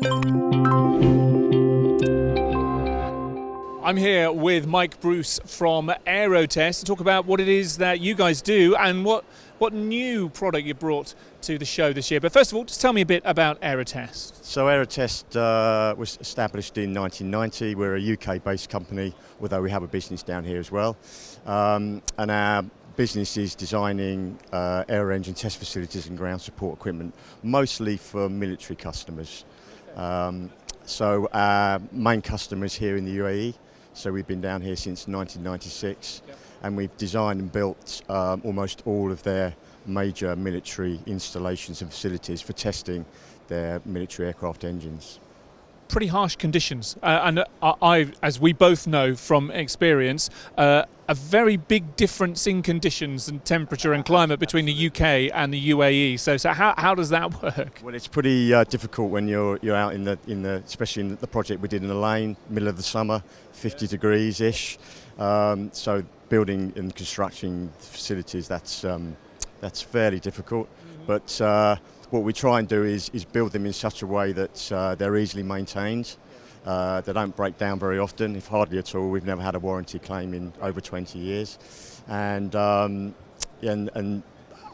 I'm here with Mike Bruce from Aerotest to talk about what it is that you guys do and what new product you brought to the show this year. But first of all, just tell me a bit about Aerotest. So Aerotest was established in 1990. We're a UK-based company, although we have a business down here as well. And our business is designing aero engine test facilities and ground support equipment, mostly for military customers. So our main customer is here in the UAE. So we've been down here since 1996, and we've designed and built almost all of their major military installations and facilities for testing their military aircraft engines. Pretty harsh conditions, and I, as we both know from experience, a very big difference in conditions and temperature and climate between the UK and the UAE. So how does that work? Well, it's pretty difficult when you're out in the especially in the project we did in the lane, middle of the summer, 50 degrees ish. So building and constructing facilities, that's fairly difficult. But what we try and do is build them in such a way that they're easily maintained. They don't break down very often, if hardly at all. We've never had a warranty claim in over 20 years. And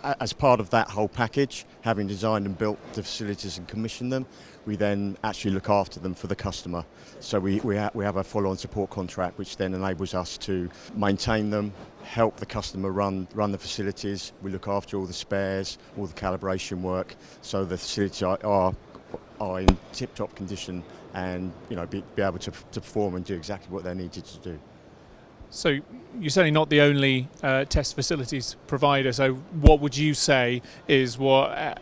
as part of that whole package, having designed and built the facilities and commissioned them, we then actually look after them for the customer. So we have a full-on support contract, which then enables us to maintain them, help the customer run the facilities. We look after all the spares, all the calibration work, so the facilities are in tip-top condition and be able to perform and do exactly what they're needed to do. So you're certainly not the only test facilities provider. So what would you say is what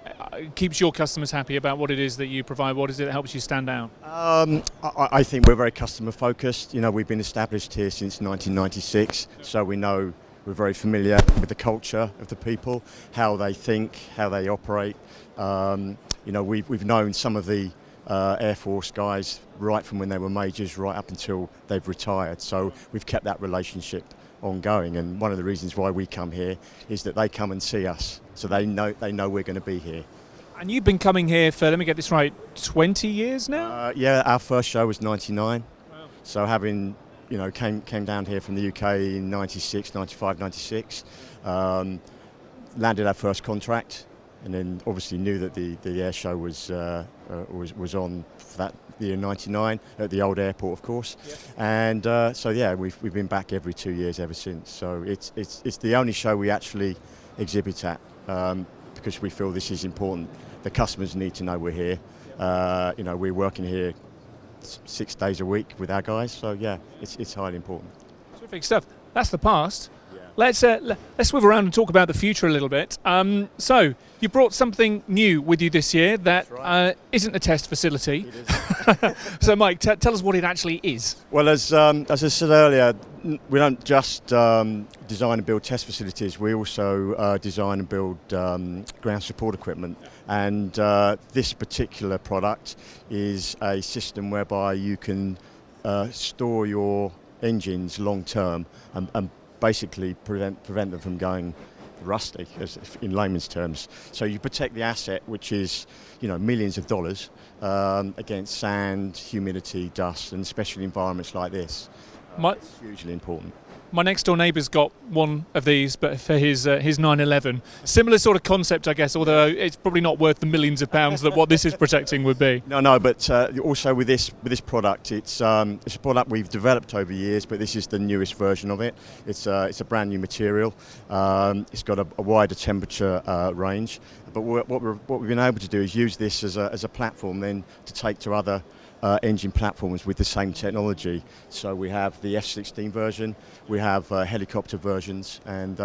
keeps your customers happy about what it is that you provide? What is it that helps you stand out? I think we're very customer focused. We've been established here since 1996, so we know we're very familiar with the culture of the people, how they think, how they operate. We've known some of the Air Force guys right from when they were majors right up until they've retired, so we've kept that relationship ongoing, and one of the reasons why we come here is that they come and see us, so they know we're going to be here. And you've been coming here for, let me get this right, 20 years now? Yeah, our first show was 99. Wow. So having came down here from the UK in 96, 95, 96, landed our first contract, and then obviously knew that the Airshow was on for that year 99 at the old airport, of course. Yeah. And we've been back every 2 years ever since. So it's the only show we actually exhibit at because we feel this is important. The customers need to know we're here. We're working here 6 days a week with our guys. So yeah, it's highly important. Terrific stuff. That's the past. Let's move around and talk about the future a little bit. So you brought something new with you this year that isn't a test facility. It is. So Mike, tell us what it actually is. Well, as I said earlier, we don't just design and build test facilities. We also design and build ground support equipment. And this particular product is a system whereby you can store your engines long term and basically prevent them from going rusty, in layman's terms. So you protect the asset, which is millions of dollars, against sand, humidity, dust, and especially environments like this. It's hugely important. My next door neighbour's got one of these, but for his 911. Similar sort of concept, I guess, although it's probably not worth the millions of pounds that what this is protecting would be. No, but also with this product, it's a product we've developed over years, but this is the newest version of it. It's a brand new material. It's got a wider temperature range, but what we've been able to do is use this as a platform then to take to other engine platforms with the same technology. So we have the F-16 version, we have helicopter versions, and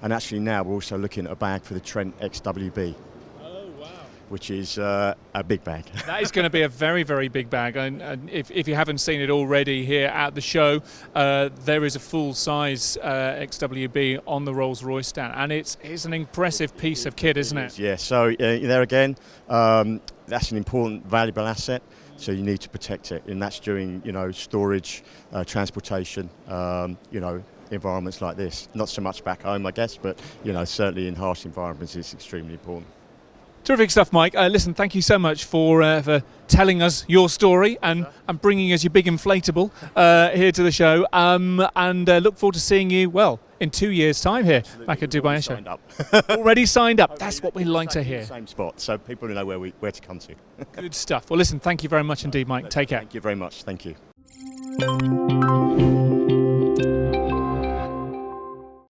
actually now we're also looking at a bag for the Trent XWB. Oh wow! Which is a big bag. That is going to be a very, very big bag. And if you haven't seen it already here at the show, there is a full-size XWB on the Rolls-Royce stand, and it's an impressive piece of kit, isn't it? Yeah. So there again, that's an important, valuable asset. So you need to protect it, and that's during storage, transportation, environments like this. Not so much back home, I guess, but certainly in harsh environments, it's extremely important. Terrific stuff, Mike. Listen, thank you so much for telling us your story and bringing us your big inflatable here to the show. And look forward to seeing you, well, in 2 years' time here back at Dubai Airshow. Signed up. Already signed up. That's what we like to hear. Same spot, so people know where to come to. Good stuff. Well, listen, thank you very much indeed, Mike. Take care. Thank you very much. Thank you.